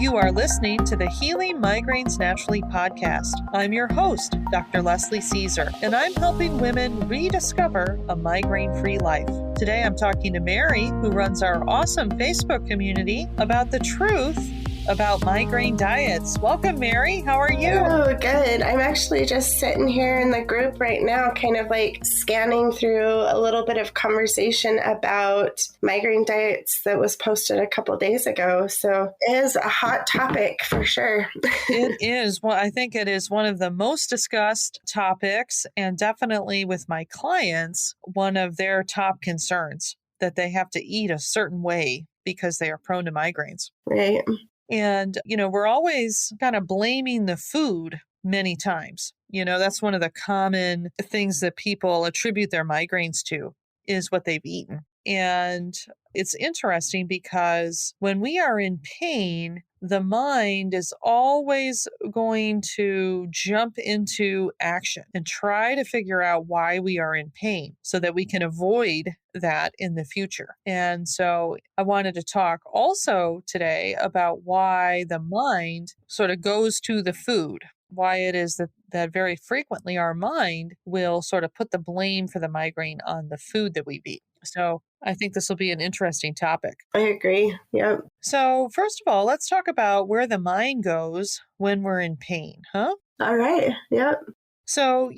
You are listening to the Healing Migraines Naturally podcast. I'm your host, Dr. Leslie Caesar, and I'm helping women rediscover a migraine-free life. Today, I'm talking to Mary, who runs our awesome Facebook community, about the truth about migraine diets. Welcome, Mary. How are you? Oh, good. I'm actually just sitting here in the group right now, kind of like scanning through a little bit of conversation about migraine diets that was posted a couple days ago. So it is a hot topic for sure. It is. Well, I think it is one of the most discussed topics, and definitely with my clients, one of their top concerns that they have to eat a certain way because they are prone to migraines. Right. And, we're always kind of blaming the food many times. That's one of the common things that people attribute their migraines to is what they've eaten. And it's interesting because when we are in pain, the mind is always going to jump into action and try to figure out why we are in pain so that we can avoid that in the future. And so I wanted to talk also today about why the mind sort of goes to the food, why it is that very frequently our mind will sort of put the blame for the migraine on the food that we eat. So I think this will be an interesting topic. I agree. Yep. So first of all, let's talk about where the mind goes when we're in pain, huh? All right. Yep. So,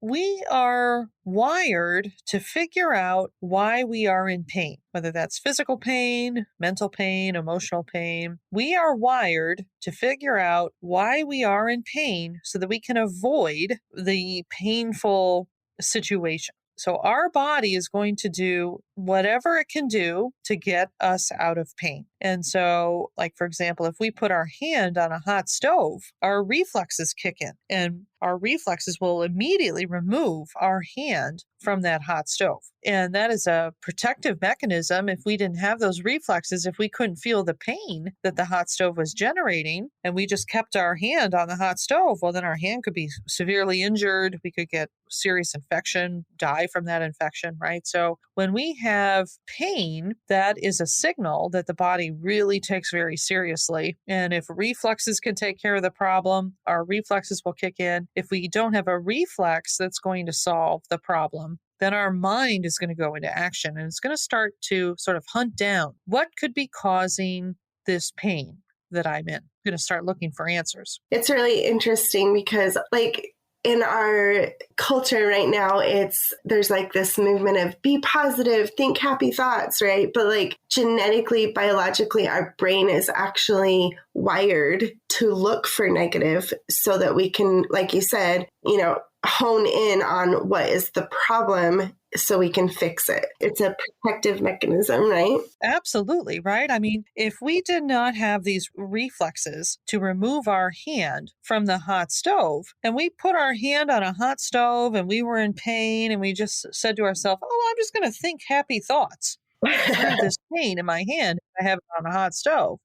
we are wired to figure out why we are in pain, whether that's physical pain, mental pain, emotional pain. We are wired to figure out why we are in pain so that we can avoid the painful situation. So our body is going to do whatever it can do to get us out of pain. And so, like, for example, if we put our hand on a hot stove, our reflexes kick in and our reflexes will immediately remove our hand from that hot stove. And that is a protective mechanism. If we didn't have those reflexes, if we couldn't feel the pain that the hot stove was generating and we just kept our hand on the hot stove, well, then our hand could be severely injured. We could get serious infection, die from that infection, right? So when we have pain, that is a signal that the body really takes very seriously. And if reflexes can take care of the problem, our reflexes will kick in. If we don't have a reflex that's going to solve the problem, then our mind is going to go into action and it's going to start to sort of hunt down what could be causing this pain that I'm in. I'm going to start looking for answers. It's really interesting because, in our culture right now, there's like this movement of be positive, think happy thoughts, right? But genetically, biologically, our brain is actually wired to look for negative so that we can, like you said, hone in on what is the problem so we can fix it. It's a protective mechanism, right? Absolutely, right? I mean, if we did not have these reflexes to remove our hand from the hot stove, and we put our hand on a hot stove and we were in pain and we just said to ourselves, oh, I'm just going to think happy thoughts through this pain in my hand if I have it on a hot stove,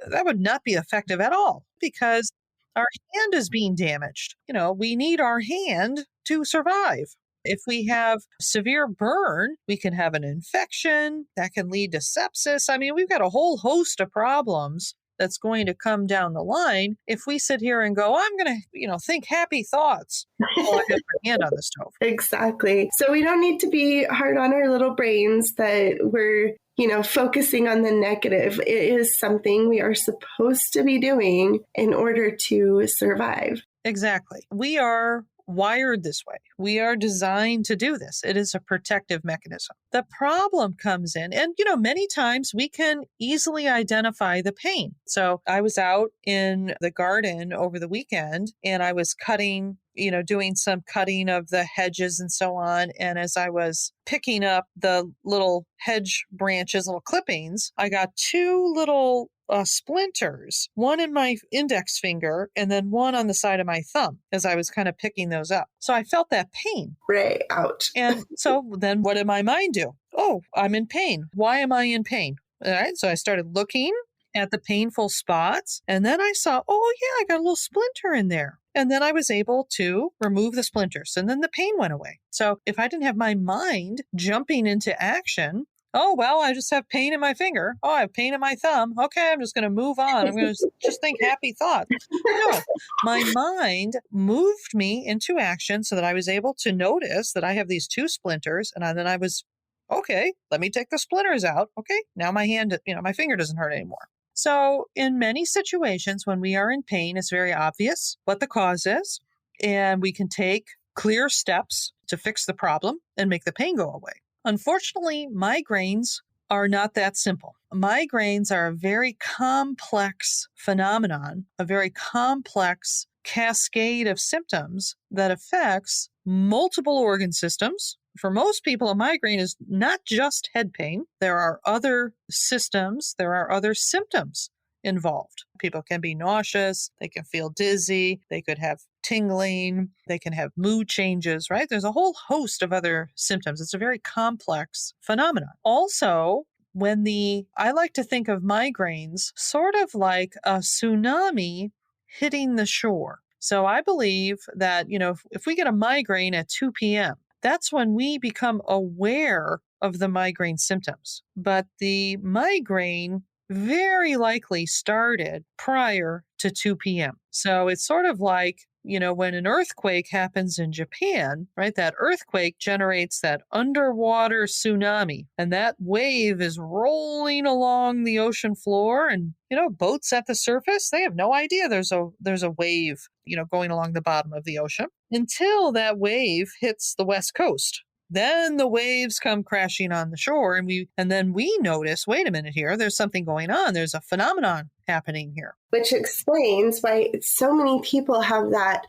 that would not be effective at all because our hand is being damaged. We need our hand to survive. If we have severe burn, we can have an infection that can lead to sepsis. I mean, we've got a whole host of problems that's going to come down the line if we sit here and go, I'm going to, think happy thoughts while I have my hand on the stove. Exactly. So we don't need to be hard on our little brains that we're focusing on the negative. It is something we are supposed to be doing in order to survive. Exactly. We are wired this way. We are designed to do this. It is a protective mechanism. The problem comes in, and many times we can easily identify the pain. So I was out in the garden over the weekend and I was cutting, doing some cutting of the hedges and so on. And as I was picking up the little hedge branches, little clippings, I got two little splinters, one in my index finger and then one on the side of my thumb as I was kind of picking those up. So I felt that pain. Right. Ouch. And so then what did my mind do? Oh, I'm in pain. Why am I in pain? All right. So I started looking at the painful spots and then I saw, oh yeah, I got a little splinter in there. And then I was able to remove the splinters and then the pain went away. So if I didn't have my mind jumping into action, Oh, well, I just have pain in my finger. Oh, I have pain in my thumb. Okay, I'm just going to move on. I'm going to just think happy thoughts. No, my mind moved me into action so that I was able to notice that I have these two splinters. And then I was, okay, let me take the splinters out. Okay, now my hand, my finger doesn't hurt anymore. So, in many situations, when we are in pain, it's very obvious what the cause is, and we can take clear steps to fix the problem and make the pain go away. Unfortunately, migraines are not that simple. Migraines are a very complex phenomenon, a very complex cascade of symptoms that affects multiple organ systems. For most people, a migraine is not just head pain. There are other systems, there are other symptoms involved. People can be nauseous, they can feel dizzy, they could have tingling, they can have mood changes, right? There's a whole host of other symptoms. It's a very complex phenomenon. Also, I like to think of migraines sort of like a tsunami hitting the shore. So I believe that, if we get a migraine at 2 p.m., that's when we become aware of the migraine symptoms. But the migraine very likely started prior to 2 p.m. So it's sort of like, when an earthquake happens in Japan, right? That earthquake generates that underwater tsunami, and that wave is rolling along the ocean floor. And, boats at the surface, they have no idea there's a wave, going along the bottom of the ocean until that wave hits the West Coast. Then the waves come crashing on the shore, and then we notice, wait a minute here, there's something going on. There's a phenomenon happening here. Which explains why so many people have that,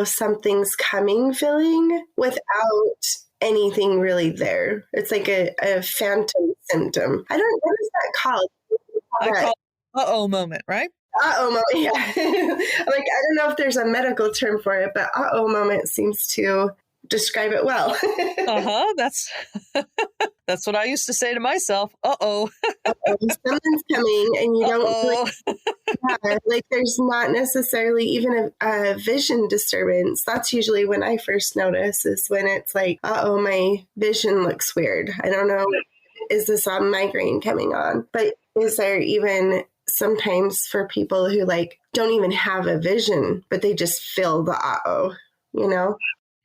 something's coming feeling without anything really there. It's like a phantom symptom. What is that called? I call uh-oh moment, right? Uh-oh moment, yeah. I don't know if there's a medical term for it, but uh-oh moment seems to describe it well. That's what I used to say to myself. Uh-oh. Someone's coming and you don't there's not necessarily even a vision disturbance. That's usually when I first notice, is when it's like, uh-oh, my vision looks weird. I don't know, is this a migraine coming on? But is there even sometimes for people who don't even have a vision, but they just feel the uh-oh,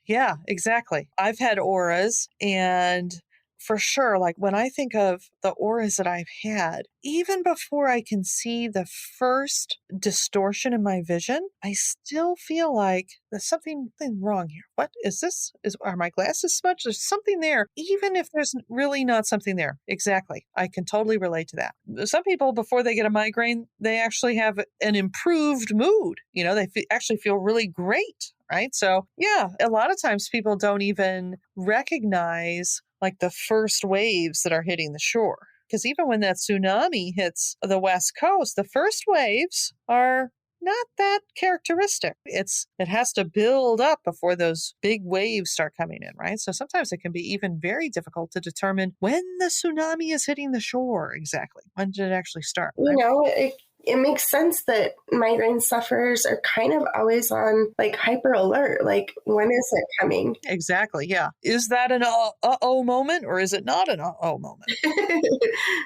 Yeah, exactly. I've had auras, and for sure, when I think of the auras that I've had, even before I can see the first distortion in my vision, I still feel like there's something wrong here. What is this? Are my glasses smudged? There's something there, even if there's really not something there. Exactly. I can totally relate to that. Some people, before they get a migraine, they actually have an improved mood. They actually feel really great. Right. So, yeah, a lot of times people don't even recognize the first waves that are hitting the shore. Because even when that tsunami hits the West Coast, the first waves are not that characteristic. It has to build up before those big waves start coming in, right? So sometimes it can be even very difficult to determine when the tsunami is hitting the shore exactly. When did it actually start? Right? It makes sense that migraine sufferers are kind of always on hyper alert. When is it coming? Exactly. Yeah. Is that an uh-oh moment, or is it not an uh-oh moment?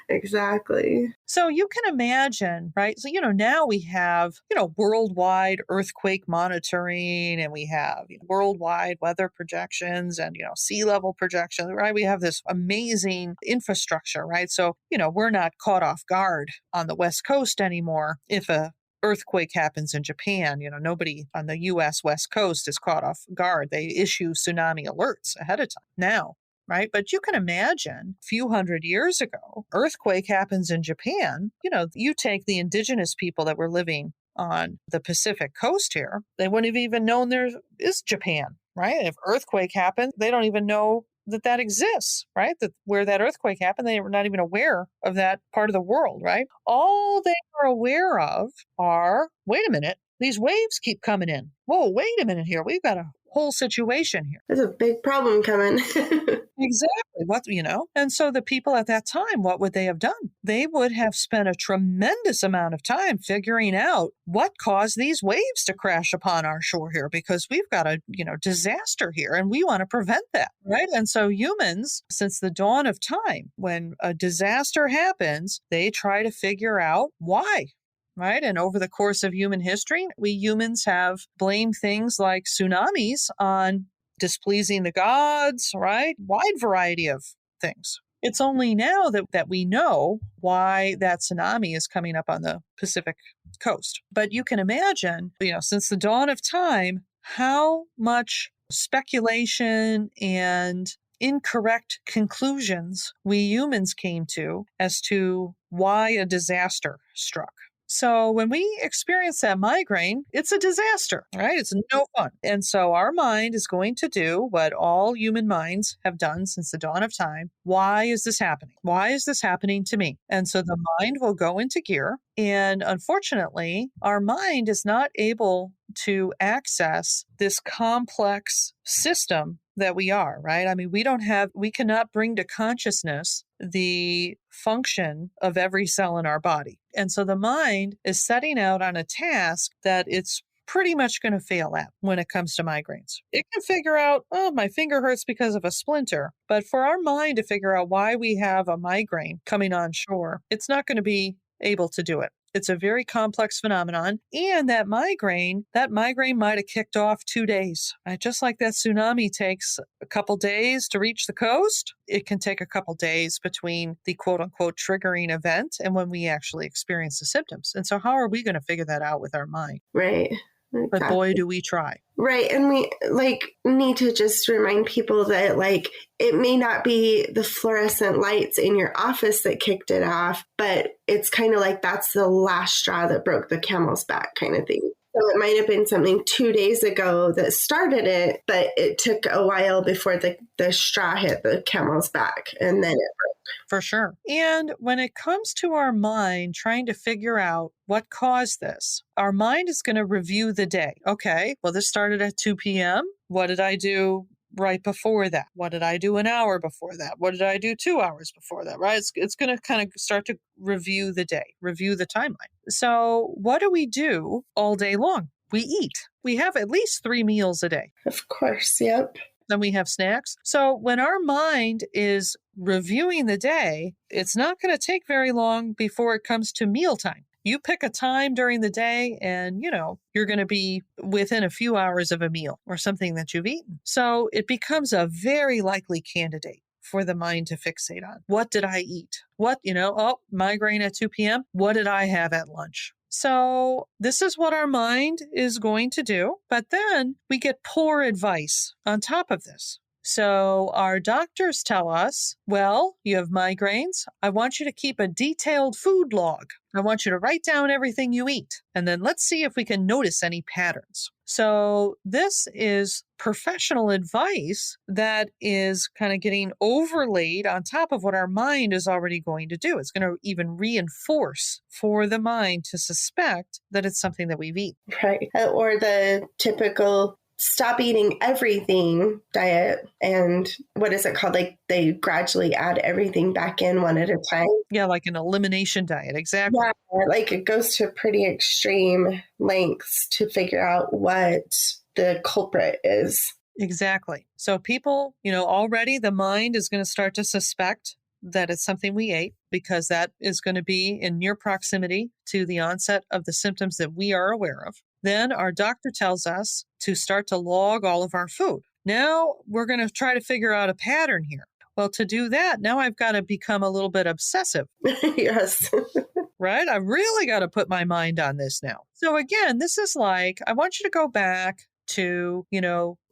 Exactly. So you can imagine, right? So, now we have, worldwide earthquake monitoring, and we have worldwide weather projections and, sea level projections, right? We have this amazing infrastructure, right? So, we're not caught off guard on the West Coast anymore if a earthquake happens in Japan. Nobody on the U.S. West Coast is caught off guard. They issue tsunami alerts ahead of time now. Right. But you can imagine a few hundred years ago, earthquake happens in Japan. You take the indigenous people that were living on the Pacific coast here, they wouldn't have even known there is Japan. Right. If earthquake happened, they don't even know that exists, right? That where that earthquake happened, they were not even aware of that part of the world, right? All they are aware of are, wait a minute, these waves keep coming in. Whoa, wait a minute here. We've got whole situation here. There's a big problem coming. Exactly. And so the people at that time, what would they have done? They would have spent a tremendous amount of time figuring out what caused these waves to crash upon our shore here, because we've got a, disaster here and we want to prevent that. Right. And so humans, since the dawn of time, when a disaster happens, they try to figure out why. Right. And over the course of human history, we humans have blamed things like tsunamis on displeasing the gods, right? Wide variety of things. It's only now that we know why that tsunami is coming up on the Pacific coast. But you can imagine, since the dawn of time, how much speculation and incorrect conclusions we humans came to as to why a disaster struck. So when we experience that migraine, it's a disaster, right? It's no fun. And so our mind is going to do what all human minds have done since the dawn of time. Why is this happening? Why is this happening to me? And so the mind will go into gear. And unfortunately, our mind is not able to access this complex system that we are, right? I mean, we cannot bring to consciousness the function of every cell in our body. And so the mind is setting out on a task that it's pretty much going to fail at when it comes to migraines. It can figure out, oh, my finger hurts because of a splinter. But for our mind to figure out why we have a migraine coming on shore, it's not going to be able to do it. It's a very complex phenomenon. And that migraine might have kicked off 2 days. Right? Just like that tsunami takes a couple days to reach the coast, it can take a couple days between the quote unquote triggering event and when we actually experience the symptoms. And so how are we going to figure that out with our mind? Right. Exactly. But boy, do we try. Right. And we need to just remind people that it may not be the fluorescent lights in your office that kicked it off, but it's kind of like that's the last straw that broke the camel's back kind of thing. So it might have been something 2 days ago that started it, but it took a while before the straw hit the camel's back and then it broke. For sure. And when it comes to our mind trying to figure out what caused this, our mind is going to review the day. Okay, well, this started at 2 p.m. What did I do right before that? What did I do an hour before that? What did I do 2 hours before that, right? It's going to kind of start to review the day, review the timeline. So what do we do all day long? We eat. We have at least 3 meals a day. Of course, yep. Then we have snacks. So when our mind is reviewing the day, it's not going to take very long before it comes to mealtime. You pick a time during the day and, you're going to be within a few hours of a meal or something that you've eaten. So it becomes a very likely candidate for the mind to fixate on. What did I eat? Migraine at 2 p.m. What did I have at lunch? So this is what our mind is going to do. But then we get poor advice on top of this. So our doctors tell us, well, you have migraines. I want you to keep a detailed food log. I want you to write down everything you eat. And then let's see if we can notice any patterns. So this is professional advice that is kind of getting overlaid on top of what our mind is already going to do. It's going to even reinforce for the mind to suspect that it's something that we've eaten. Right. Or the typical stop eating everything diet. And what is it called? They gradually add everything back in one at a time. Yeah, like an elimination diet. Exactly. Yeah, it goes to pretty extreme lengths to figure out what the culprit is. Exactly. So people, already the mind is going to start to suspect that it's something we ate because that is going to be in near proximity to the onset of the symptoms that we are aware of. Then our doctor tells us to start to log all of our food. Now we're going to try to figure out a pattern here. Well, to do that, now I've got to become a little bit obsessive. Yes. Right? I really got to put my mind on this now. So again, this is I want you to go back to,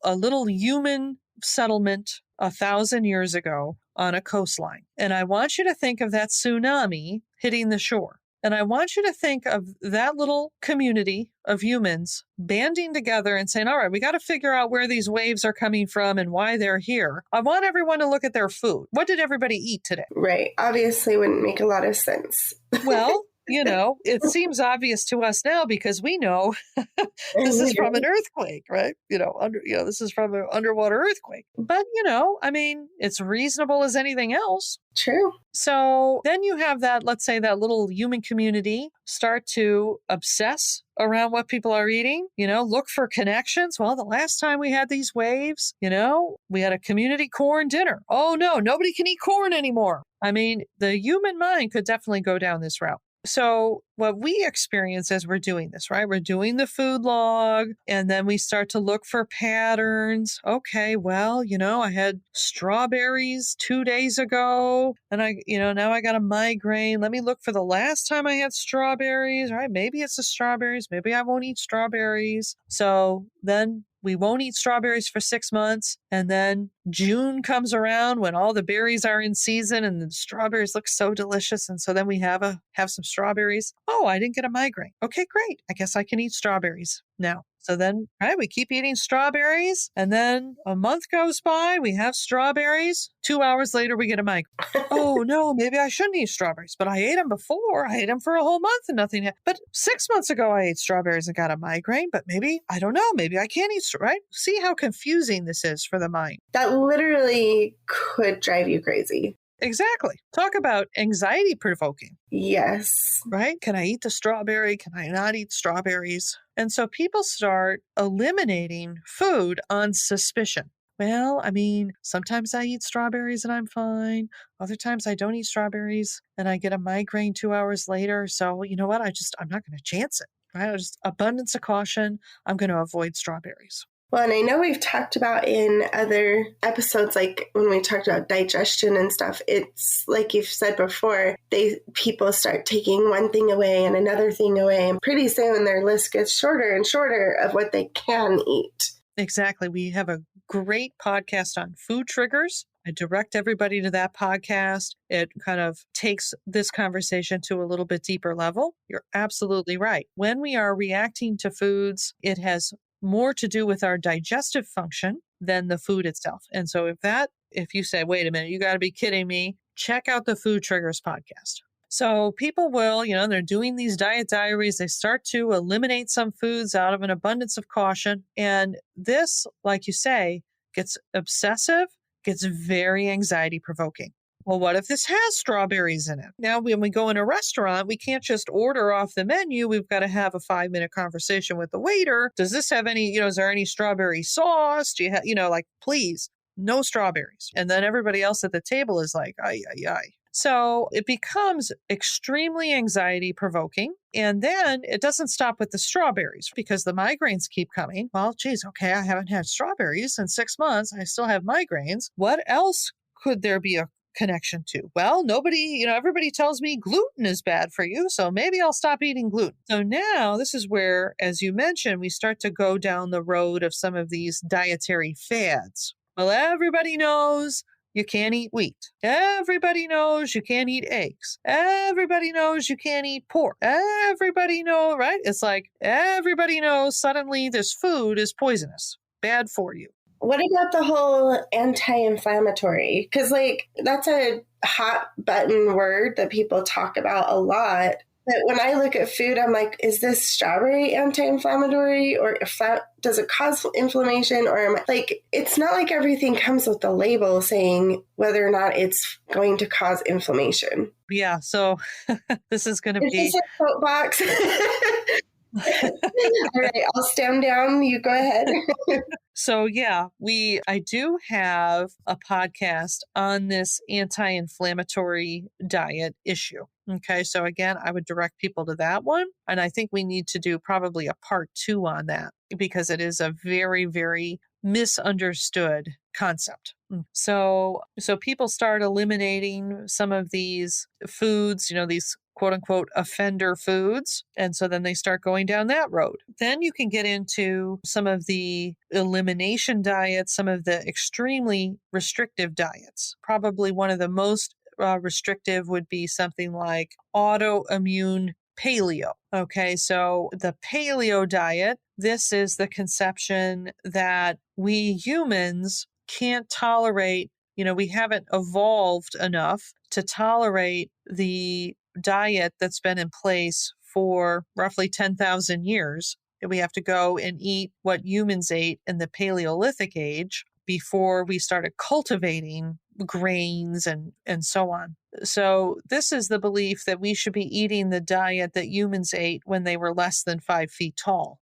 a little human settlement 1,000 years ago on a coastline. And I want you to think of that tsunami hitting the shore. And I want you to think of that little community of humans banding together and saying, all right, we got to figure out where these waves are coming from and why they're here. I want everyone to look at their food. What did everybody eat today? Right. Obviously wouldn't make a lot of sense. Well, It seems obvious to us now because we know this is from an earthquake, right? This is from an underwater earthquake. But, I mean, it's reasonable as anything else. True. So then you have that, let's say, that little human community start to obsess around what people are eating, look for connections. Well, the last time we had these waves, we had a community corn dinner. Oh, no, nobody can eat corn anymore. I mean, the human mind could definitely go down this route. So what we experience as we're doing this, right? We're doing the food log and then we start to look for patterns. Okay, well, I had strawberries 2 days ago and now I got a migraine. Let me look for the last time I had strawberries, right? Maybe it's the strawberries. Maybe I won't eat strawberries. So then we won't eat strawberries for 6 months. And then June comes around when all the berries are in season and the strawberries look so delicious. And so then we have some strawberries. Oh, I didn't get a migraine. Okay, great. I guess I can eat strawberries now. So then, right, we keep eating strawberries. And then a month goes by, we have strawberries. 2 hours later, we get a migraine. Oh, no, maybe I shouldn't eat strawberries, but I ate them before. I ate them for a whole month and nothing happened. But 6 months ago, I ate strawberries and got a migraine, but maybe, I don't know, maybe I can't eat, right? See how confusing this is for the mind. That literally could drive you crazy. Exactly. Talk about anxiety provoking. Yes. Right? Can I eat the strawberry? Can I not eat strawberries? And so people start eliminating food on suspicion. Well, I mean, sometimes I eat strawberries and I'm fine. Other times I don't eat strawberries and I get a migraine 2 hours later. So you know what? I'm not going to chance it. Right? Just abundance of caution. I'm going to avoid strawberries. Well, and I know we've talked about in other episodes, like when we talked about digestion and stuff, it's like you've said before, people start taking one thing away and another thing away. And pretty soon their list gets shorter and shorter of what they can eat. Exactly. We have a great podcast on food triggers. I direct everybody to that podcast. It kind of takes this conversation to a little bit deeper level. You're absolutely right. When we are reacting to foods, it has more to do with our digestive function than the food itself. And so if you say, wait a minute, you got to be kidding me, check out the Food Triggers podcast. So people will, they're doing these diet diaries. They start to eliminate some foods out of an abundance of caution. And this, like you say, gets obsessive, gets very anxiety provoking. Well, what if this has strawberries in it? Now, when we go in a restaurant, we can't just order off the menu. We've got to have a 5-minute conversation with the waiter. Does this have any, is there any strawberry sauce? Do you have, please, no strawberries. And then everybody else at the table is like, ay, ay, ay. So it becomes extremely anxiety provoking. And then it doesn't stop with the strawberries because the migraines keep coming. Well, geez, okay, I haven't had strawberries in 6 months. I still have migraines. What else could there be a connection to? Well, everybody tells me gluten is bad for you, so maybe I'll stop eating gluten. So now this is where, as you mentioned, we start to go down the road of some of these dietary fads. Well, everybody knows you can't eat wheat. Everybody knows you can't eat eggs. Everybody knows you can't eat pork. Everybody knows, right? It's like everybody knows suddenly this food is poisonous, bad for you. What about the whole anti-inflammatory? Because, that's a hot button word that people talk about a lot. But when I look at food, I'm like, is this strawberry anti-inflammatory? Or does it cause inflammation? Or it's not like everything comes with a label saying whether or not it's going to cause inflammation. Yeah, so this is going to be... Is this a soapbox? All right, I'll stand down. You go ahead. So yeah, I do have a podcast on this anti-inflammatory diet issue. Okay, so again, I would direct people to that one. And I think we need to do probably a part 2 on that because it is a very, very misunderstood concept. So people start eliminating some of these foods, these quote unquote offender foods. And so then they start going down that road. Then you can get into some of the elimination diets, some of the extremely restrictive diets. Probably one of the most restrictive would be something like autoimmune paleo. Okay, so the paleo diet, this is the conception that we humans can't tolerate, we haven't evolved enough to tolerate the diet that's been in place for roughly 10,000 years. We have to go and eat what humans ate in the Paleolithic age before we started cultivating grains and so on. So this is the belief that we should be eating the diet that humans ate when they were less than 5 feet tall.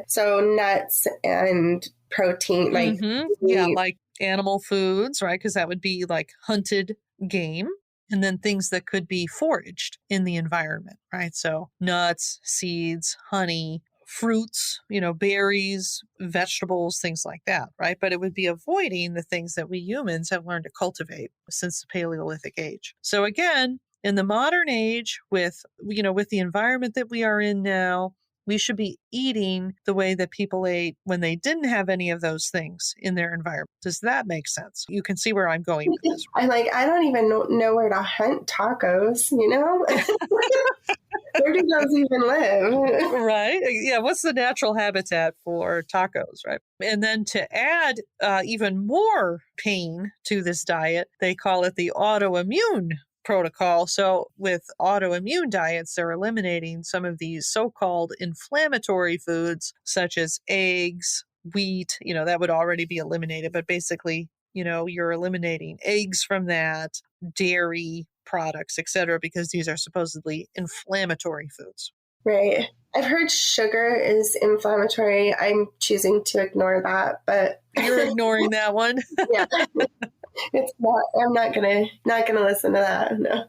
So nuts and protein, like Yeah, meat. like animal foods, right? Because that would be like hunted game. And then things that could be foraged in the environment, right? So nuts, seeds, honey, fruits, berries, vegetables, things like that, right? But it would be avoiding the things that we humans have learned to cultivate since the Paleolithic age. So again, in the modern age, with the environment that we are in now, we should be eating the way that people ate when they didn't have any of those things in their environment. Does that make sense? You can see where I'm going with this. I'm like, I don't even know where to hunt tacos, Where do those even live? Right? Yeah. What's the natural habitat for tacos, right? And then to add even more pain to this diet, they call it the autoimmune protocol. So with autoimmune diets, they're eliminating some of these so-called inflammatory foods, such as eggs, wheat, that would already be eliminated. But basically, you're eliminating eggs from that, dairy products, etc., because these are supposedly inflammatory foods. Right. I've heard sugar is inflammatory. I'm choosing to ignore that, but You're ignoring that one. yeah, it's not. I'm not gonna listen to that. No.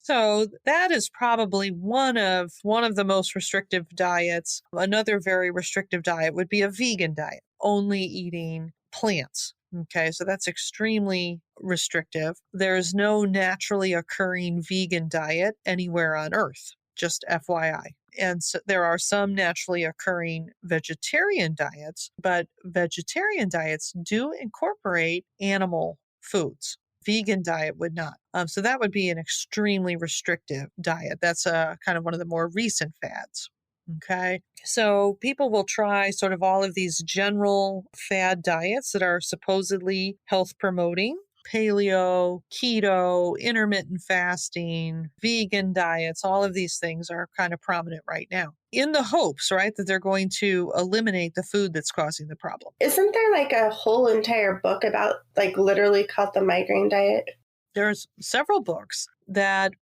So that is probably one of the most restrictive diets. Another very restrictive diet would be a vegan diet, only eating plants. Okay, so that's extremely restrictive. There is no naturally occurring vegan diet anywhere on earth, just FYI. And so there are some naturally occurring vegetarian diets, but vegetarian diets do incorporate animal foods. Vegan diet would not. So that would be an extremely restrictive diet. That's kind of one of the more recent fads. Okay. So people will try sort of all of these general fad diets that are supposedly health promoting. Paleo, keto, intermittent fasting, vegan diets, all of these things are kind of prominent right now in the hopes, right, that they're going to eliminate the food that's causing the problem. Isn't there like a whole entire book about like literally called the migraine diet? There's several books that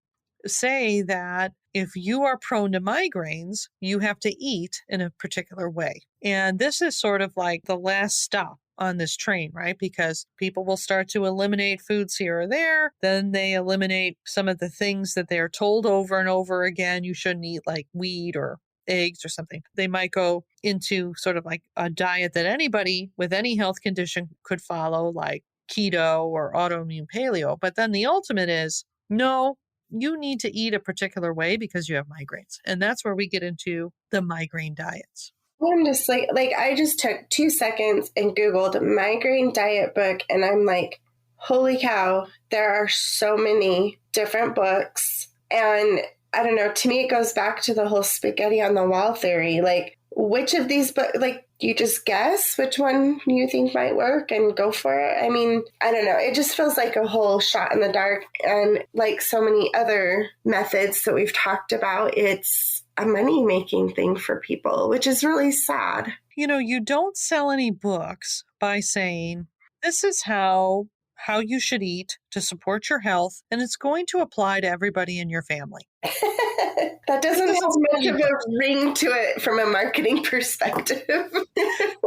say that if you are prone to migraines, you have to eat in a particular way. And this is sort of like the last stop on this train, right? Because people will start to eliminate foods here or there. Then they eliminate some of the things that they're told over and over again you shouldn't eat, like wheat or eggs or something. They might go into sort of like a diet that anybody with any health condition could follow, like keto or autoimmune paleo. But then the ultimate is no, you need to eat a particular way because you have migraines. And that's where we get into the migraine diets. I'm just like I just took 2 seconds and Googled migraine diet book, and I'm like, holy cow, there are so many different books. And I don't know, to me, it goes back to the whole spaghetti on the wall theory. Like, which of these books, like, you just guess which one you think might work and go for it? I mean, I don't know. It just feels like a whole shot in the dark. And like so many other methods that we've talked about, it's a money-making thing for people, which is really sad. You don't sell any books by saying, this is how you should eat to support your health, and it's going to apply to everybody in your family. That doesn't have much of a ring to it from a marketing perspective.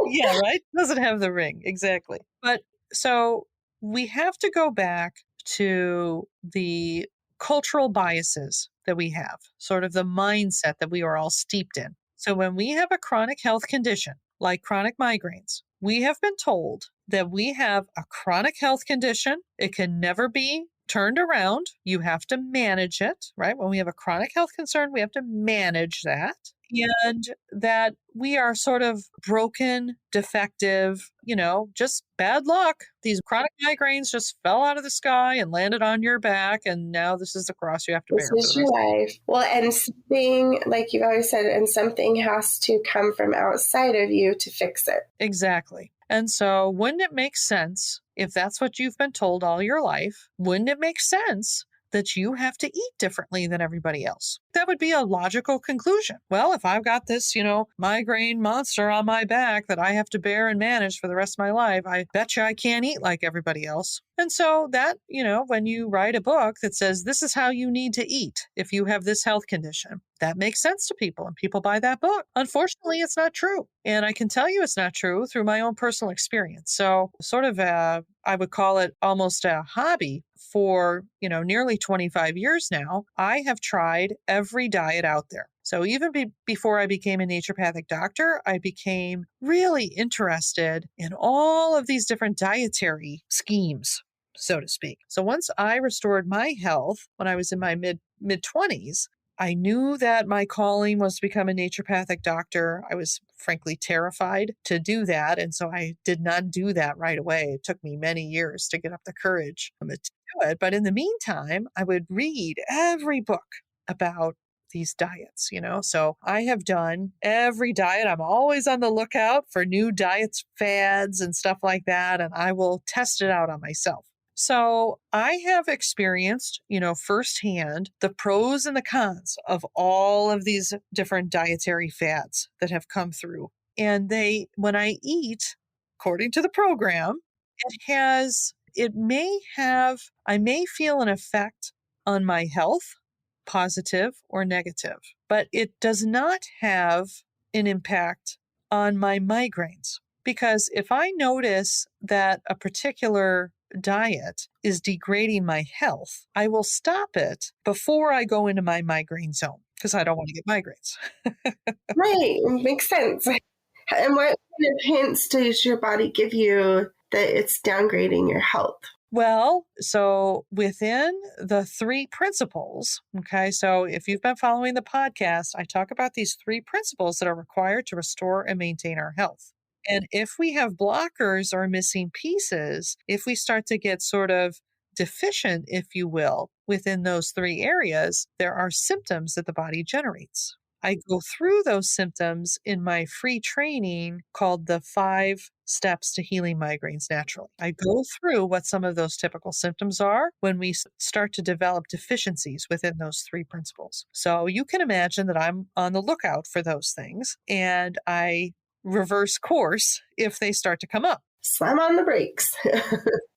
Yeah, right? Doesn't have the ring. Exactly. But so we have to go back to the cultural biases that we have, sort of the mindset that we are all steeped in. So when we have a chronic health condition like chronic migraines, we have been told that we have a chronic health condition. It can never be turned around. You have to manage it, right? When we have a chronic health concern, we have to manage that. And that we are sort of broken, defective, just bad luck. These chronic migraines just fell out of the sky and landed on your back. And now this is the cross you have to bear. This is your life. Well, and something, like you've always said, and something has to come from outside of you to fix it. Exactly. And so wouldn't it make sense, if that's what you've been told all your life, wouldn't it make sense that you have to eat differently than everybody else. That would be a logical conclusion. Well, if I've got this, migraine monster on my back that I have to bear and manage for the rest of my life, I bet you I can't eat like everybody else. And so that, when you write a book that says this is how you need to eat if you have this health condition, that makes sense to people and people buy that book. Unfortunately, it's not true. And I can tell you it's not true through my own personal experience. So sort of I would call it almost a hobby for, nearly 25 years now. I have tried every diet out there. So even before I became a naturopathic doctor, I became really interested in all of these different dietary schemes, so to speak. So once I restored my health when I was in my mid 20s, I knew that my calling was to become a naturopathic doctor. I was frankly terrified to do that. And so I did not do that right away. It took me many years to get up the courage to do it. But in the meantime, I would read every book about these diets, So I have done every diet. I'm always on the lookout for new diets, fads, and stuff like that. And I will test it out on myself. So I have experienced, firsthand the pros and the cons of all of these different dietary fads that have come through. And when I eat, according to the program, I may feel an effect on my health, positive or negative, but it does not have an impact on my migraines. Because if I notice that a particular diet is degrading my health, I will stop it before I go into my migraine zone because I don't want to get migraines. Right. It makes sense. And what kind of hints does your body give you that it's downgrading your health? Well, so within the 3 principles, okay, so if you've been following the podcast, I talk about these 3 principles that are required to restore and maintain our health. And if we have blockers or missing pieces, if we start to get sort of deficient, if you will, within those 3 areas, there are symptoms that the body generates. I go through those symptoms in my free training called the 5 Steps to Healing Migraines Naturally. I go through what some of those typical symptoms are when we start to develop deficiencies within those 3 principles. So you can imagine that I'm on the lookout for those things and I reverse course if they start to come up. Slam on the brakes.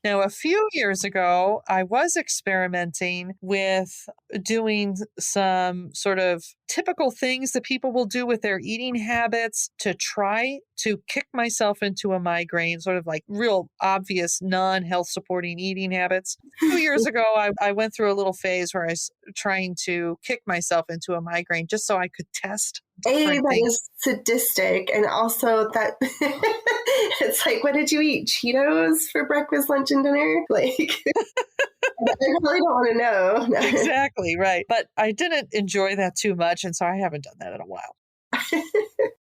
Now, a few years ago, I was experimenting with doing some sort of typical things that people will do with their eating habits to try to kick myself into a migraine, sort of like real obvious non-health supporting eating habits. A few years ago, I went through a little phase where I was trying to kick myself into a migraine just so I could test different That things. is sadistic. And also that it's like, what did you eat? Cheetos for breakfast, lunch, and dinner? Like, I really don't want to know. Exactly, right. But I didn't enjoy that too much, and so I haven't done that in a while.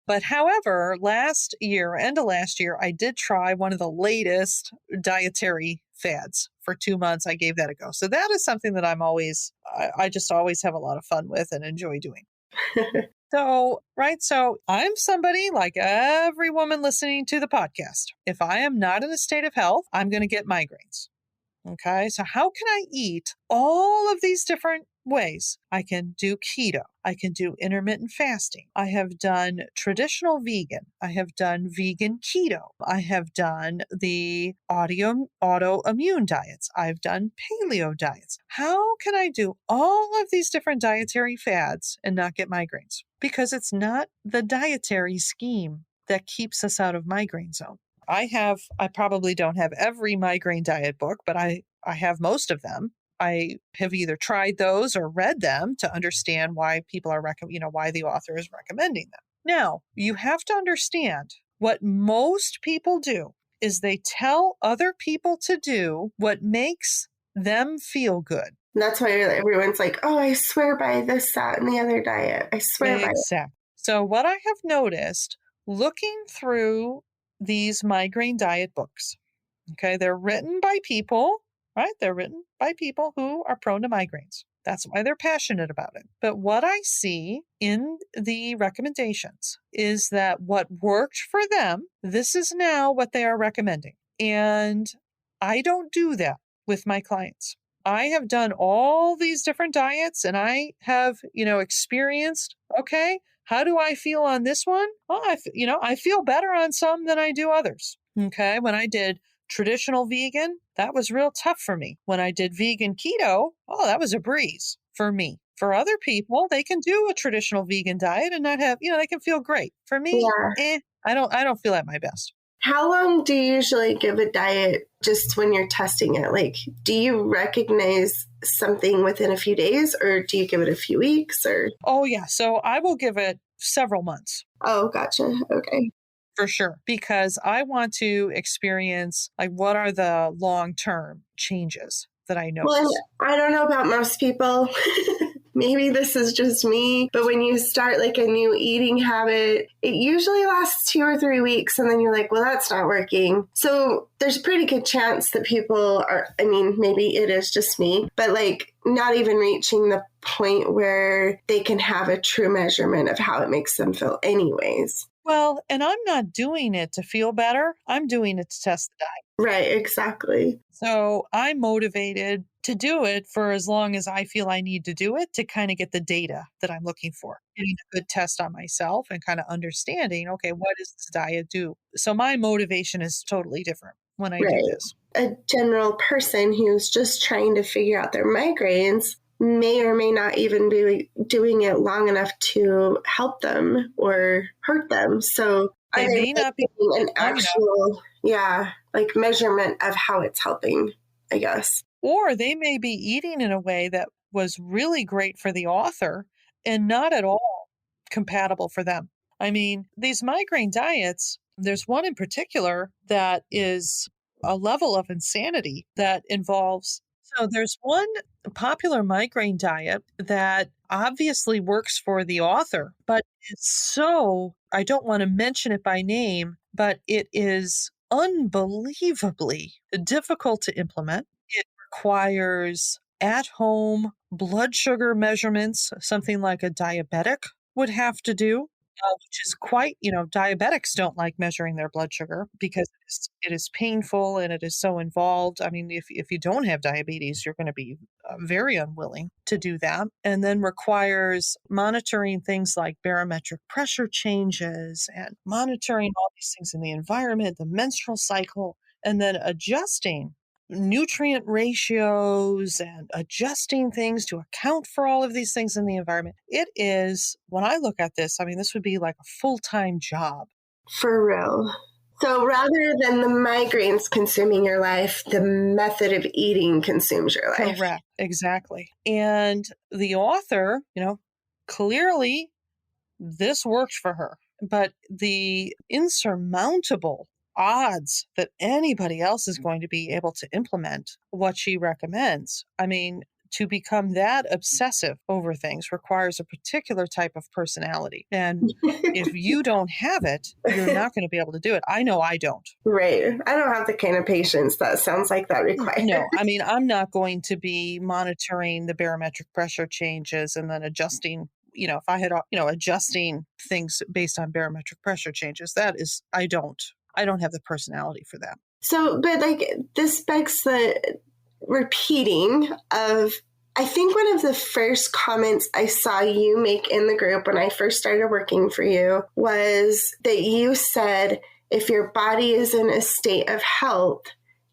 But however, end of last year, I did try one of the latest dietary fads for 2 months. I gave that a go. So that is something that I just always have a lot of fun with and enjoy doing. So I'm somebody like every woman listening to the podcast. If I am not in a state of health, I'm going to get migraines. Okay, so how can I eat all of these different ways? I can do keto. I can do intermittent fasting. I have done traditional vegan. I have done vegan keto. I have done the autoimmune diets. I've done paleo diets. How can I do all of these different dietary fads and not get migraines? Because it's not the dietary scheme that keeps us out of migraine zone. I probably don't have every migraine diet book, but I have most of them. I have either tried those or read them to understand why why the author is recommending them. Now, you have to understand what most people do is they tell other people to do what makes them feel good. And that's why everyone's like, oh, I swear by this, that, and the other diet. I swear by it. Exactly. So what I have noticed looking through these migraine diet books, okay, they're written by people, right? They're written by people who are prone to migraines. That's why they're passionate about it. But what I see in the recommendations is that what worked for them, this is now what they are recommending. And I don't do that with my clients. I have done all these different diets and I have, experienced, okay, how do I feel on this one? Well, I feel better on some than I do others. Okay. When I did traditional vegan, that was real tough for me. When I did vegan keto, oh, that was a breeze for me. For other people, they can do a traditional vegan diet and not have, they can feel great. For me, Yeah. I don't feel at my best. How long do you usually give a diet just when you're testing it? Like, do you recognize something within a few days or do you give it a few weeks or? Oh, yeah. So I will give it several months. Oh, gotcha. Okay. For sure, because I want to experience like what are the long-term changes that I Well, notice. I don't know about most people. Maybe this is just me, but when you start like a new eating habit, it usually lasts 2 or 3 weeks and then you're like, well, that's not working. So there's a pretty good chance that people are, I mean, maybe it is just me, but like not even reaching the point where they can have a true measurement of how it makes them feel anyways. Well, and I'm not doing it to feel better. I'm doing it to test the diet. Right, exactly. So I'm motivated to do it for as long as I feel I need to do it to kind of get the data that I'm looking for, getting a good test on myself and kind of understanding, okay, what does this diet do? So my motivation is totally different when I do Right. this. A general person who's just trying to figure out their migraines may or may not even be doing it long enough to help them or hurt them. So are They they may not be making an long enough, actual, like measurement of how it's helping, I guess? or they may be eating in a way that was really great for the author and not at all compatible for them. I mean, these migraine diets, there's one in particular that is a level of insanity that involves. So there's one popular migraine diet that obviously works for the author, but it's so, I don't want to mention it by name, but it is unbelievably difficult to implement. It requires at home blood sugar measurements, something like a diabetic would have to do, which is quite, diabetics don't like measuring their blood sugar because it is painful and it is so involved. I mean, if you don't have diabetes, you're going to be very unwilling to do that. And then requires monitoring things like barometric pressure changes and monitoring all these things in the environment, the menstrual cycle, and then adjusting nutrient ratios and adjusting things to account for all of these things in the environment. It is, when I look at this, I mean, this would be like a full-time job. For real. So rather than the migraines consuming your life, the method of eating consumes your life. Correct. Exactly. And the author, clearly this worked for her, but the insurmountable odds that anybody else is going to be able to implement what she recommends. I mean, to become that obsessive over things requires a particular type of personality. And if you don't have it, you're not going to be able to do it. I know I don't. Right. I don't have the kind of patience that sounds like that requires. No, I mean, I'm not going to be monitoring the barometric pressure changes and then adjusting, if I had, adjusting things based on barometric pressure changes. I don't have the personality for that. So, but like this begs the repeating of, I think one of the first comments I saw you make in the group when I first started working for you was that you said, if your body is in a state of health,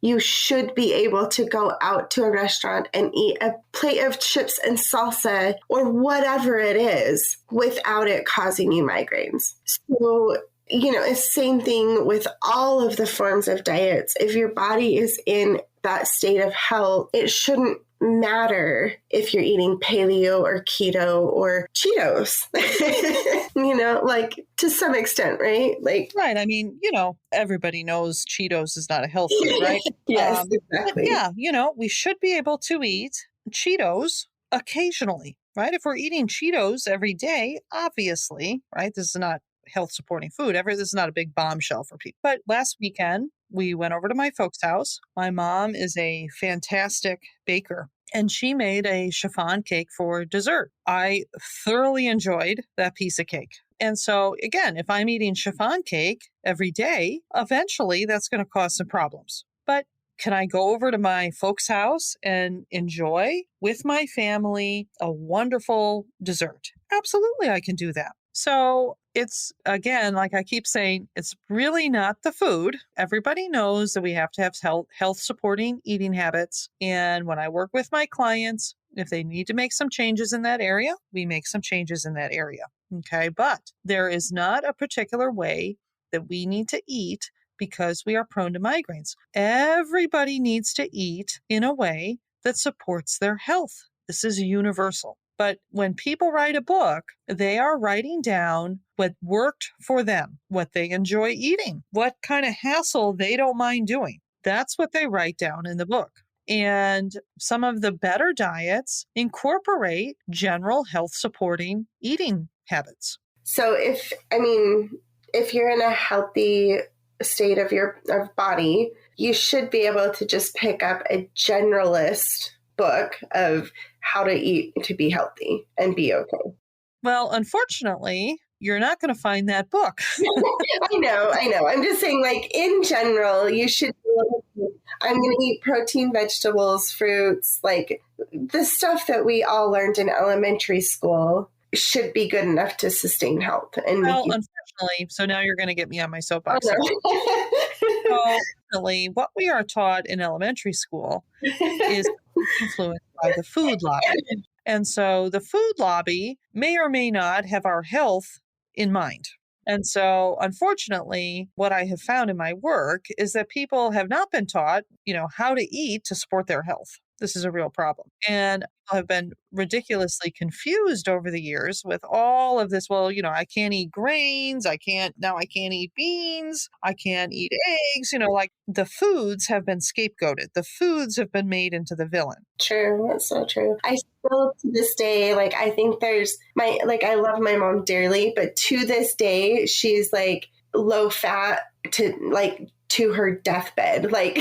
you should be able to go out to a restaurant and eat a plate of chips and salsa or whatever it is without it causing you migraines. So, it's the same thing with all of the forms of diets. If your body is in that state of health, it shouldn't matter if you're eating paleo or keto or Cheetos, like to some extent, right? Like, Right. I mean, everybody knows Cheetos is not a health food, right? yes, But exactly. yeah, we should be able to eat Cheetos occasionally, right? If we're eating Cheetos every day, obviously, right? This is not health supporting food. This is not a big bombshell for people. But last weekend, we went over to my folks' house. My mom is a fantastic baker and she made a chiffon cake for dessert. I thoroughly enjoyed that piece of cake. And so, again, if I'm eating chiffon cake every day, eventually that's going to cause some problems. But Can I go over to my folks' house and enjoy with my family a wonderful dessert? Absolutely, I can do that. So it's again, like I keep saying, it's really not the food. Everybody knows that we have to have health supporting eating habits. And when I work with my clients, if they need to make some changes in that area, we make some changes in that area. Okay. But there is not a particular way that we need to eat because we are prone to migraines. Everybody needs to eat in a way that supports their health. This is universal. But when people write a book, they are writing down what worked for them, what they enjoy eating, what kind of hassle they don't mind doing. That's what they write down in the book. And some of the better diets incorporate general health supporting eating habits. So if you're in a healthy state of your body, you should be able to just pick up a generalist book of how to eat to be healthy and be okay. Well, unfortunately, you're not going to find that book. I know. I'm just saying, like, in general, you should be able to, I'm going to eat protein, vegetables, fruits, like the stuff that we all learned in elementary school should be good enough to sustain health and make Well, you. unfortunately, so now you're going to get me on my Oh, soapbox here. no. So, unfortunately, what we are taught in elementary school is influenced by the food lobby. And so the food lobby may or may not have our health in mind. And so, unfortunately, what I have found in my work is that people have not been taught, how to eat to support their health. This is a real problem. And people have been ridiculously confused over the years with all of this. Well, I can't eat grains. I can't eat beans. I can't eat eggs. Like the foods have been scapegoated. The foods have been made into the villain. True. That's so true. I still, to this day, like, I think I love my mom dearly, but to this day, she's like low fat to her deathbed. Like,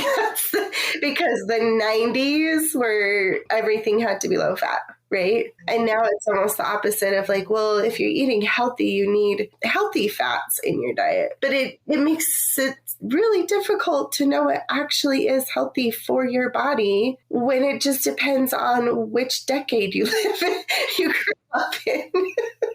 because the 90s where everything had to be low fat, right? And now it's almost the opposite of like, well, if you're eating healthy, you need healthy fats in your diet. But it makes it really difficult to know what actually is healthy for your body when it just depends on which decade you grew up in.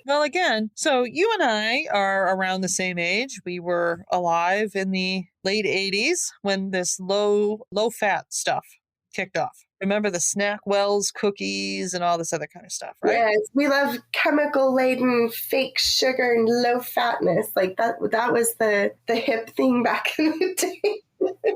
Well, again, so you and I are around the same age. We were alive in the late 80s when this low fat stuff kicked off. Remember the Snackwell's cookies and all this other kind of stuff, right? Yes, we love chemical laden fake sugar and low fatness. Like that was the hip thing back in the day.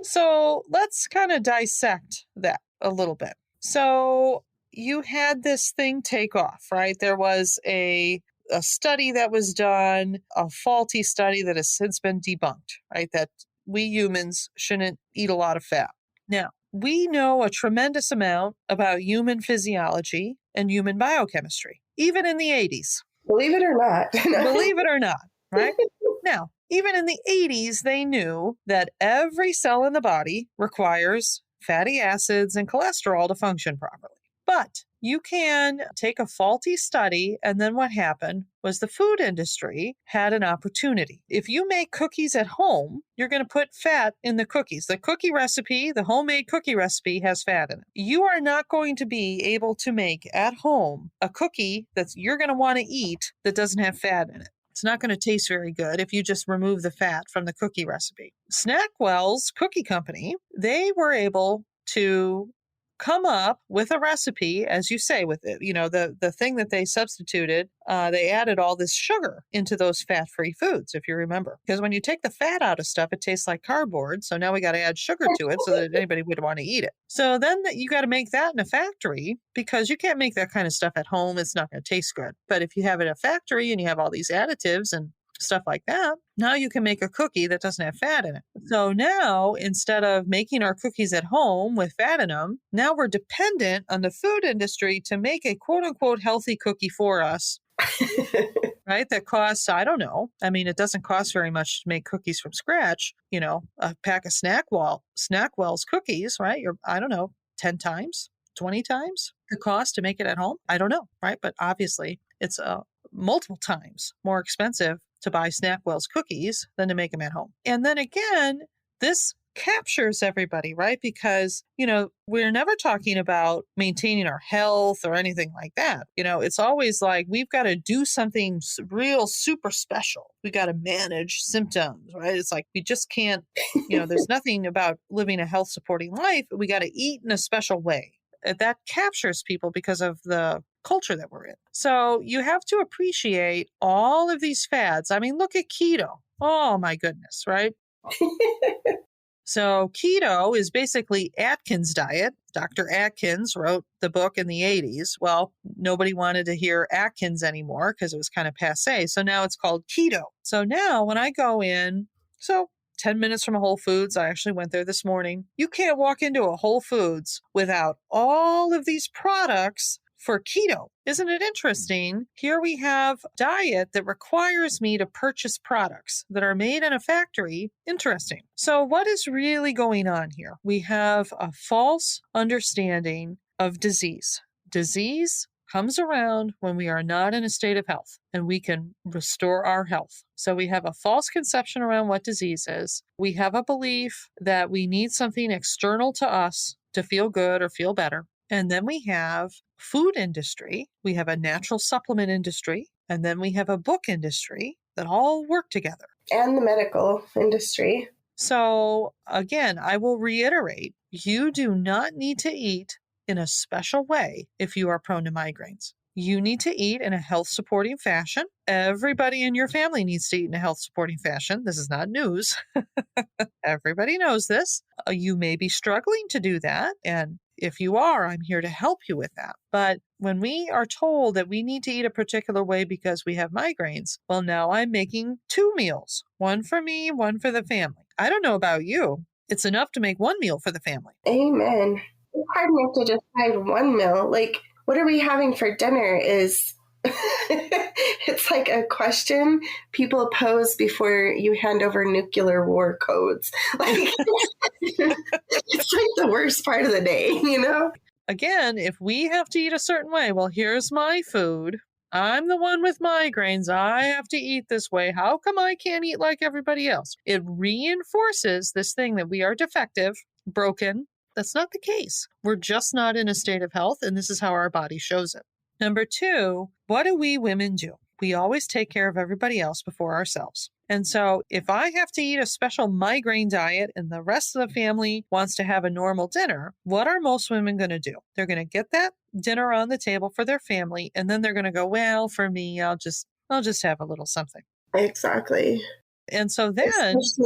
So let's kind of dissect that a little bit. So you had this thing take off, right? There was a study that was done, a faulty study that has since been debunked, right? That we humans shouldn't eat a lot of fat. Now, we know a tremendous amount about human physiology and human biochemistry, even in the 80s. Believe it or not. Believe it or not, right? Now, even in the 80s, they knew that every cell in the body requires fatty acids and cholesterol to function properly. But you can take a faulty study, and then what happened was the food industry had an opportunity. If you make cookies at home, you're going to put fat in the cookies. The cookie recipe, the homemade cookie recipe has fat in it. You are not going to be able to make at home a cookie that you're going to want to eat that doesn't have fat in it. It's not going to taste very good if you just remove the fat from the cookie recipe. Snackwell's Cookie Company, they were able to come up with a recipe, as you say, with it, the thing that they substituted, they added all this sugar into those fat-free foods, if you remember. Because when you take the fat out of stuff, it tastes like cardboard. So now we got to add sugar to it so that anybody would want to eat it. So then you got to make that in a factory because you can't make that kind of stuff at home. It's not going to taste good. But if you have it in a factory and you have all these additives and stuff like that, now you can make a cookie that doesn't have fat in it. So now, instead of making our cookies at home with fat in them, now we're dependent on the food industry to make a quote unquote healthy cookie for us. Right? That costs, I don't know. I mean, it doesn't cost very much to make cookies from scratch. A pack of Snackwell's cookies, right? I don't know, 10 times, 20 times the cost to make it at home. I don't know, right? But obviously it's multiple times more expensive to buy Snackwell's cookies than to make them at home. And then again, this captures everybody, right? Because, we're never talking about maintaining our health or anything like that. It's always like we've got to do something real super special. We got to manage symptoms, right? It's like we just can't, there's nothing about living a health supporting life. We got to eat in a special way. That captures people because of the culture that we're in. So you have to appreciate all of these fads. I mean, look at keto. Oh my goodness, right? So keto is basically Atkins' diet. Dr. Atkins wrote the book in the 80s. Well, nobody wanted to hear Atkins anymore because it was kind of passé. So now it's called keto. So now when I go in, 10 minutes from a Whole Foods, I actually went there this morning. You can't walk into a Whole Foods without all of these products for keto. Isn't it interesting? Here we have a diet that requires me to purchase products that are made in a factory. Interesting. So what is really going on here? We have a false understanding of disease. Disease comes around when we are not in a state of health and we can restore our health. So we have a false conception around what disease is. We have a belief that we need something external to us to feel good or feel better. And then we have food industry, we have a natural supplement industry, and then we have a book industry that all work together. And the medical industry. So again, I will reiterate, you do not need to eat in a special way if you are prone to migraines. You need to eat in a health supporting fashion. Everybody in your family needs to eat in a health supporting fashion. This is not news. Everybody knows this. You may be struggling to do that. And if you are, I'm here to help you with that. But when we are told that we need to eat a particular way because we have migraines, well, now I'm making 2 meals, one for me, one for the family. I don't know about you. It's enough to make 1 meal for the family. Amen. It's hard enough to decide 1 meal. Like, what are we having for dinner is it's like a question people pose before you hand over nuclear war codes. Like, it's like the worst part of the day, Again, if we have to eat a certain way, well, here's my food. I'm the one with migraines. I have to eat this way. How come I can't eat like everybody else? It reinforces this thing that we are defective, broken. That's not the case. We're just not in a state of health, and this is how our body shows it. Number 2, what do we women do? We always take care of everybody else before ourselves. And so if I have to eat a special migraine diet and the rest of the family wants to have a normal dinner, what are most women going to do? They're going to get that dinner on the table for their family, and then they're going to go, well, for me, I'll just have a little something. Exactly. And so then I just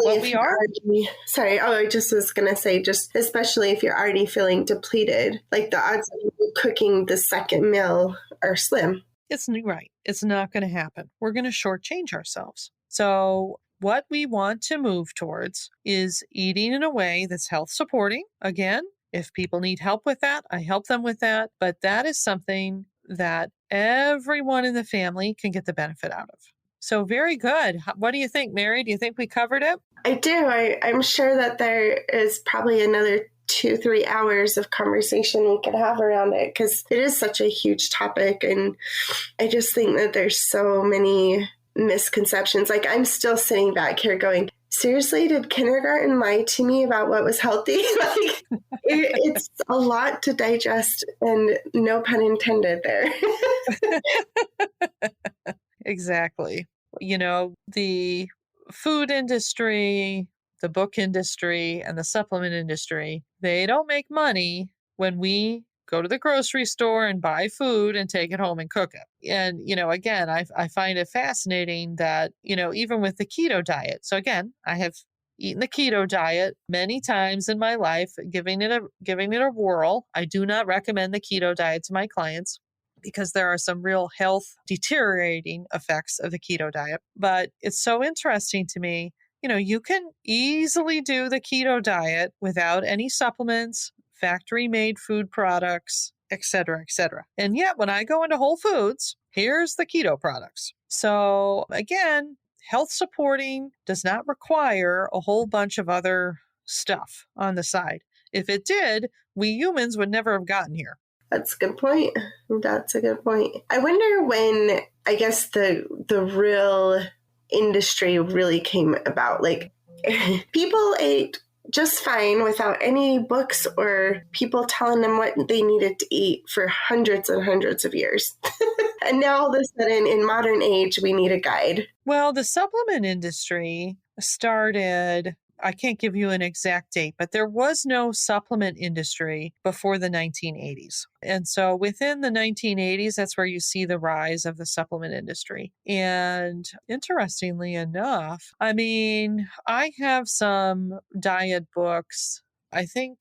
was going to say, just especially if you're already feeling depleted, like the odds of you cooking the second meal are slim. It's right. It's not going to happen. We're going to shortchange ourselves. So what we want to move towards is eating in a way that's health supporting. Again, if people need help with that, I help them with that. But that is something that everyone in the family can get the benefit out of. So very good. What do you think, Mary? Do you think we covered it? I do. I'm sure that there is probably another 2-3 hours of conversation we could have around it because it is such a huge topic. And I just think that there's so many misconceptions. Like, I'm still sitting back here going, seriously, did kindergarten lie to me about what was healthy? Like, it's a lot to digest, and no pun intended there. Exactly. The food industry, the book industry, and the supplement industry, they don't make money when we go to the grocery store and buy food and take it home and cook it. And, again, I find it fascinating that, even with the keto diet. So again, I have eaten the keto diet many times in my life, giving it a whirl. I do not recommend the keto diet to my clients, because there are some real health deteriorating effects of the keto diet. But it's so interesting to me, you can easily do the keto diet without any supplements, factory-made food products, et cetera, et cetera. And yet when I go into Whole Foods, here's the keto products. So again, health supporting does not require a whole bunch of other stuff on the side. If it did, we humans would never have gotten here. That's a good point. That's a good point. I wonder when, I guess, the real industry really came about. Like, people ate just fine without any books or people telling them what they needed to eat for hundreds and hundreds of years. And now all of a sudden in modern age, we need a guide. Well, the supplement industry started, I can't give you an exact date, but there was no supplement industry before the 1980s. And so within the 1980s, that's where you see the rise of the supplement industry. And interestingly enough, I mean, I have some diet books. I think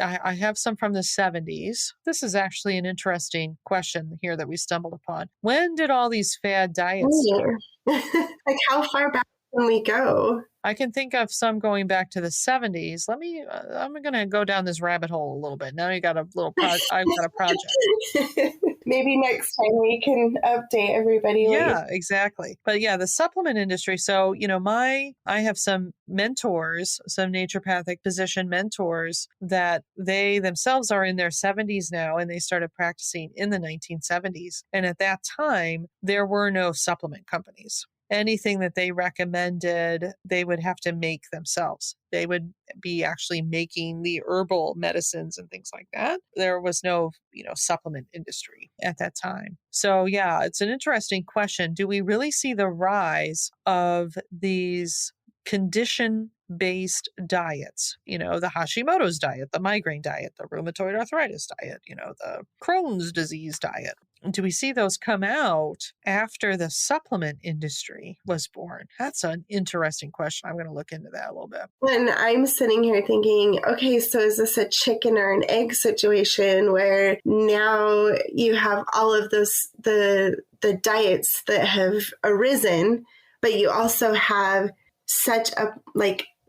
I have some from the 70s. This is actually an interesting question here that we stumbled upon. When did all these fad diets start? Like, how far back can we go? I can think of some going back to the 70s. I'm going to go down this rabbit hole a little bit. Now you got a little I've got a project. Maybe next time we can update everybody. Yeah, exactly. But yeah, the supplement industry. So, I have some mentors, some naturopathic physician mentors that they themselves are in their 70s now, and they started practicing in the 1970s. And at that time, there were no supplement companies. Anything that they recommended, they would have to make themselves. They would be actually making the herbal medicines and things like that. There was no, supplement industry at that time. So yeah, it's an interesting question. Do we really see the rise of these condition-based diets? The Hashimoto's diet, the migraine diet, the rheumatoid arthritis diet, the Crohn's disease diet. Do we see those come out after the supplement industry was born? That's an interesting question. I'm going to look into that a little bit. When I'm sitting here thinking, okay, so is this a chicken or an egg situation where now you have all of those, the diets that have arisen, but you also have such a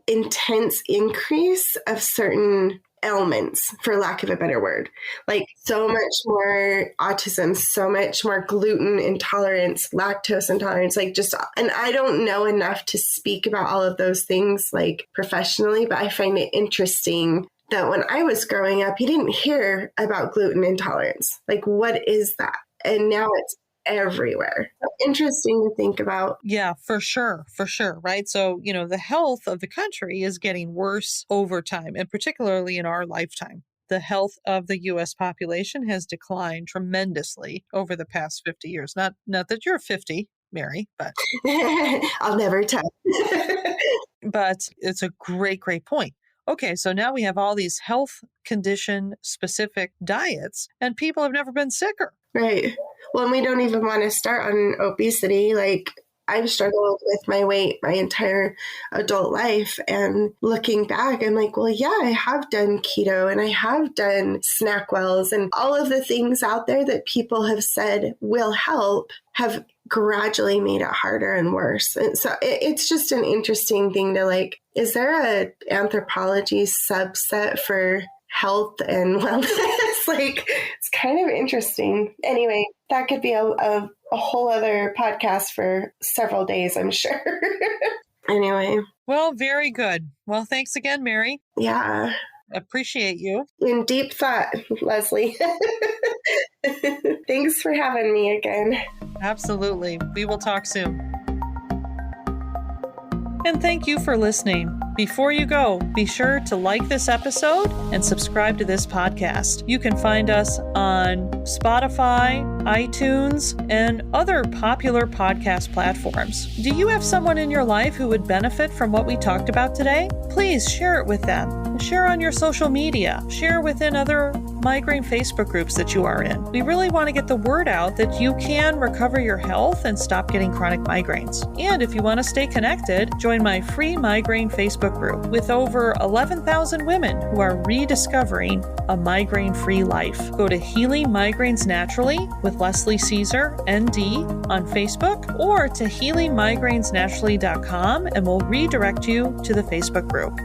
intense increase of certain ailments, for lack of a better word, like so much more autism, so much more gluten intolerance, lactose intolerance, and I don't know enough to speak about all of those things professionally, but I find it interesting that when I was growing up, you didn't hear about gluten intolerance. What is that? And now it's everywhere. So interesting to think about. Yeah, for sure. Right. So, the health of the country is getting worse over time, and particularly in our lifetime. The health of the U.S. population has declined tremendously over the past 50 years. Not that you're 50, Mary, but I'll never tell. But it's a great point. Okay, so now we have all these health condition specific diets, and people have never been sicker. Right. Well, and we don't even want to start on obesity. I've struggled with my weight my entire adult life. And looking back, I'm like, well, yeah, I have done keto and I have done SnackWells, and all of the things out there that people have said will help have gradually made it harder and worse. And so it's just an interesting thing to is there a anthropology subset for health and wellness? It's kind of interesting. Anyway, that could be a whole other podcast for several days, I'm sure. Anyway. Well, very good. Well, thanks again, Mary. Yeah. Appreciate you. In deep thought, Leslie. Thanks for having me again. Absolutely. We will talk soon. And thank you for listening. Before you go, be sure to like this episode and subscribe to this podcast. You can find us on Spotify, iTunes, and other popular podcast platforms. Do you have someone in your life who would benefit from what we talked about today? Please share it with them. Share on your social media. Share within other migraine Facebook groups that you are in. We really want to get the word out that you can recover your health and stop getting chronic migraines. And if you want to stay connected, join my free migraine Facebook group with over 11,000 women who are rediscovering a migraine-free life. Go to Healing Migraines Naturally with Leslie Caesar, ND, on Facebook, or to healingmigrainesnaturally.com, and we'll redirect you to the Facebook group.